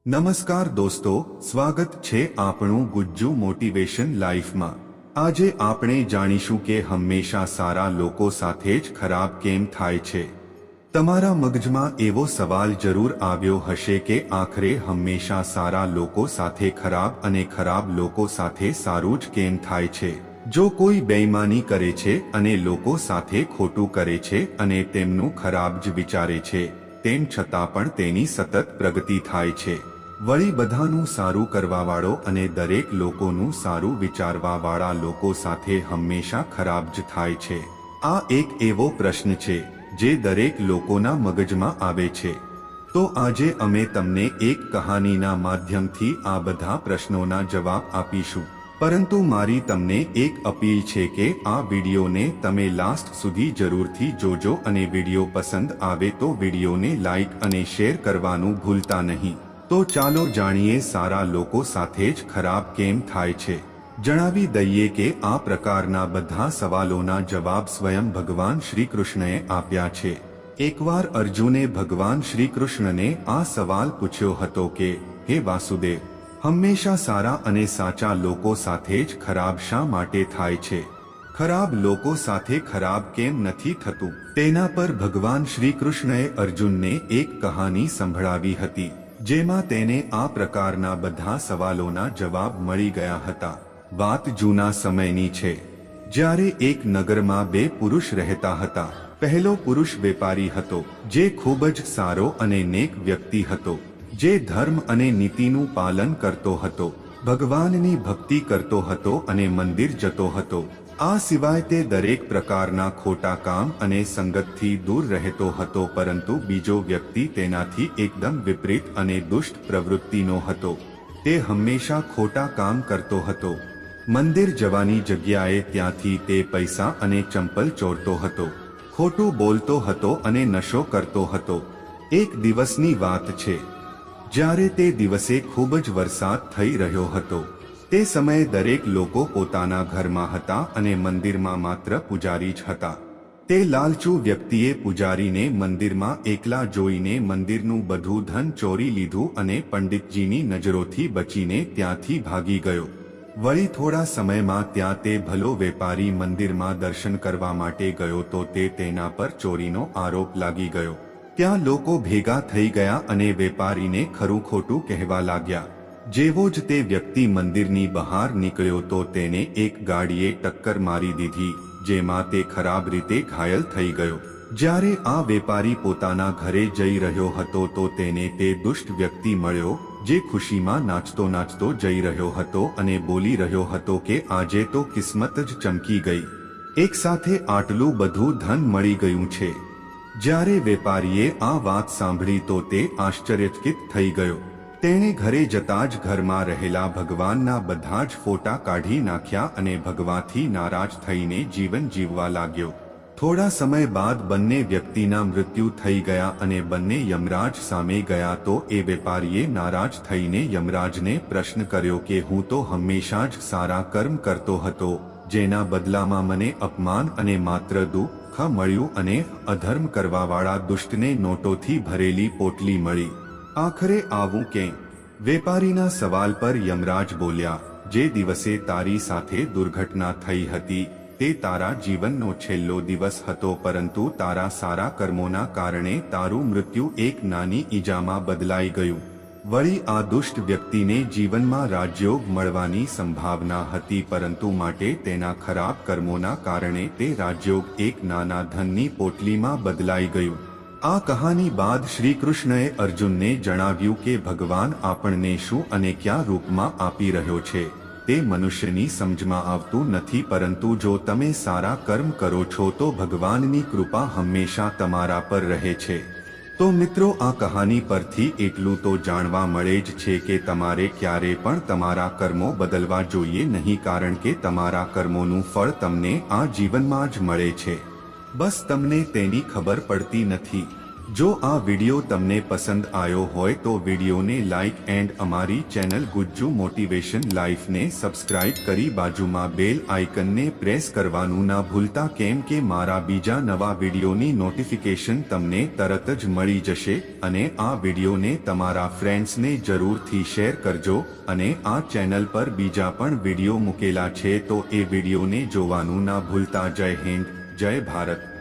નમસ્કાર દોસ્તો, સ્વાગત છે આપણું ગુજ્જુ મોટિવેશન લાઈફમાં। આજે આપણે જાણીશું કે હંમેશા સારા લોકો સાથે જ ખરાબ કેમ થાય છે। તમારા મગજમાં એવો સવાલ જરૂર આવ્યો હશે કે આખરે હંમેશા સારા લોકો સાથે ખરાબ અને ખરાબ લોકો સાથે સારું જ કેમ થાય છે। જો કોઈ બેઈમાની કરે છે અને લોકો સાથે ખોટું કરે છે અને તેમનું ખરાબ જ વિચારે છે, તેમ છતાં પણ તેની સતત પ્રગતિ થાય છે। વળી બધાનું સારું કરવાવાળો અને દરેક લોકોનું સારું વિચારવાવાળા લોકો સાથે હંમેશા ખરાબ જ થાય છે। આ એક એવો પ્રશ્ન છે જે દરેક લોકોના મગજમાં આવે છે। તો આજે અમે તમને એક કહાનીના માધ્યમથી આ બધા પ્રશ્નોના જવાબ આપીશું। પરંતુ મારી તમને એક અપીલ છે કે આ વિડીયોને તમે લાસ્ટ સુધી જરૂરથી જોજો અને વિડીયો પસંદ આવે તો વિડીયોને લાઈક અને શેર કરવાનું ભૂલતા નહીં। તો ચાલો જાણીએ સારા લોકો સાથે જ ખરાબ કેમ થાય છે। જણાવી દઈએ કે આ પ્રકારના બધા સવાલોના જવાબ સ્વયં ભગવાન શ્રી કૃષ્ણએ આપ્યા છે। એકવાર અર્જુને ભગવાન શ્રી કૃષ્ણને આ સવાલ પૂછ્યો હતો કે હે વાસુદેવ, હંમેશા સારા અને સાચા લોકો સાથે જ ખરાબ શા માટે થાય છે? ખરાબ લોકો સાથે ખરાબ કેમ નથી થતું? તેના પર ભગવાન શ્રી કૃષ્ણએ અર્જુનને એક કહાની સંભળાવી હતી, જેમાં તેને આ પ્રકારના બધા સવાલોના જવાબ મળી ગયા હતા। વાત જૂના સમયની છે, જ્યારે એક નગરમાં બે પુરુષ રહેતા હતા। પહેલો પુરુષ વેપારી હતો, જે ખૂબ જ સારો અને નેક વ્યક્તિ હતો, જે ધર્મ અને નીતિનું પાલન કરતો હતો, ભગવાનની ભક્તિ કરતો હતો અને મંદિર જતો હતો। આ સિવાય તે દરેક પ્રકારના ખોટા કામ અને સંગતથી દૂર રહેતો હતો। પરંતુ બીજો વ્યક્તિ તેનાથી એકદમ વિપરીત અને દુષ્ટ પ્રવૃત્તિનો હતો। તે હંમેશા ખોટા કામ કરતો હતો। મંદિર જવાની જગ્યાએ ત્યાંથી તે પૈસા અને ચંપલ ચોરતો હતો, ખોટું બોલતો હતો અને નશો કરતો હતો। એક દિવસની વાત છે, જ્યારે તે દિવસે ખૂબ જ વરસાદ થઈ રહ્યો હતો। તે સમયે દરેક લોકો પોતાના ઘરમાં હતા અને મંદિરમાં માત્ર પૂજારી જ હતા। તે લાલચુ વ્યક્તિએ પૂજારીને મંદિરમાં એકલા જોઈને મંદિરનું બધું ધન ચોરી લીધું અને પંડિતજીની નજરોથી બચીને ત્યાંથી ભાગી ગયો। વળી થોડા સમયમાં ત્યાં તે ભલો વેપારી મંદિરમાં દર્શન કરવા માટે ગયો તો તેના પર ચોરીનો આરોપ લાગી ગયો। ત્યાં લોકો ભેગા થઈ ગયા અને વેપારીને ખરું ખોટું કહેવા લાગ્યા। જેવો જ તે વ્યક્તિ મંદિરની બહાર નીકળ્યો તો તેને એક ગાડીએ ટક્કર મારી દીધી, જેમાં તે ખરાબ રીતે ઘાયલ થઈ ગયો। જ્યારે આ વેપારી પોતાના ઘરે જઈ રહ્યો હતો તો તેને તે દુષ્ટ વ્યક્તિ મળ્યો, જે ખુશીમાં નાચતો નાચતો જઈ રહ્યો હતો અને બોલી રહ્યો હતો કે આજે તો કિસ્મત જ ચમકી ગઈ, એક સાથે આટલું બધું ધન મળી ગયું છે। જ્યારે વેપારીએ આ વાત સાંભળી તો તે આશ્ચર્યચકિત થઈ ગયો। તેણે ઘરે જતા જ ઘરમાં રહેલા ભગવાનના બધા જ ફોટા કાઢી નાખ્યા અને ભગવાનથી નારાજ થઈને જીવન જીવવા લાગ્યો। થોડા સમય બાદ બંને વ્યક્તિના મૃત્યુ થઈ ગયા અને બંને યમરાજ સામે ગયા તો એ વેપારીએ નારાજ થઈને યમરાજને પ્રશ્ન કર્યો કે હું તો હંમેશા જ સારા કર્મ કરતો હતો, જેના બદલામાં મને અપમાન અને માત્ર દુઃખ મળ્યું અને અધર્મ કરવાવાળા દુષ્ટને નોટોથી ભરેલી પોટલી મળી। આખરે આવું કેમ? વેપારીના સવાલ પર યમરાજ બોલ્યા, જે દિવસે તારી સાથે દુર્ઘટના થઈ હતી તે તારા જીવનનો છેલ્લો દિવસ હતો, પરંતુ તારા સારા કર્મોના કારણે તારું મૃત્યુ એક નાની ઈજામાં બદલાઈ ગયું। વળી આ દુષ્ટ વ્યક્તિને જીવનમાં રાજયોગ મળવાની સંભાવના હતી, પરંતુ માટે તેના ખરાબ કર્મોના કારણે તે રાજયોગ એક નાના ધનની પોટલીમાં બદલાઈ ગયું। આ કહાની બાદ શ્રી કૃષ્ણએ અર્જુનને જણાવ્યું કે ભગવાન આપણને શું અને કયા રૂપમાં આપી રહ્યો છે તે મનુષ્યની સમજમાં આવતું નથી, પરંતુ જો તમે સારા કર્મ કરો છો તો ભગવાનની કૃપા હંમેશા તમારા પર રહે છે। તો મિત્રો, આ કહાની પરથી એટલું તો જાણવા મળે જ છે કે તમારે ક્યારે પણ તમારા કર્મો બદલવા જોઈએ નહીં, કારણ કે તમારા કર્મોનું ફળ તમને આ જીવનમાં જ મળે છે, બસ તમને તેની ખબર પડતી નથી। જો આ વિડિયો તમને પસંદ આવ્યો હોય તો વિડિયોને લાઇક એન્ડ અમારી ચેનલ ગુજ્જુ મોટિવેશન લાઈફને સબસ્ક્રાઇબ કરી બાજુમાં બેલ આઇકનને પ્રેસ કરવાનું ના ભૂલતા, કેમ કે મારા બીજા નવા વિડિયોની નોટિફિકેશન તમને તરત જ મળી જશે. અને આ વિડિયોને તમારા ફ્રેન્ડ્સને જરૂરથી શેર કરજો. અને આ ચેનલ પર બીજા પણ વિડિયો મૂકેલા છે તો એ વિડિયોને જોવાનું ના ભૂલતા. જય હિન્દ, જય ભારત.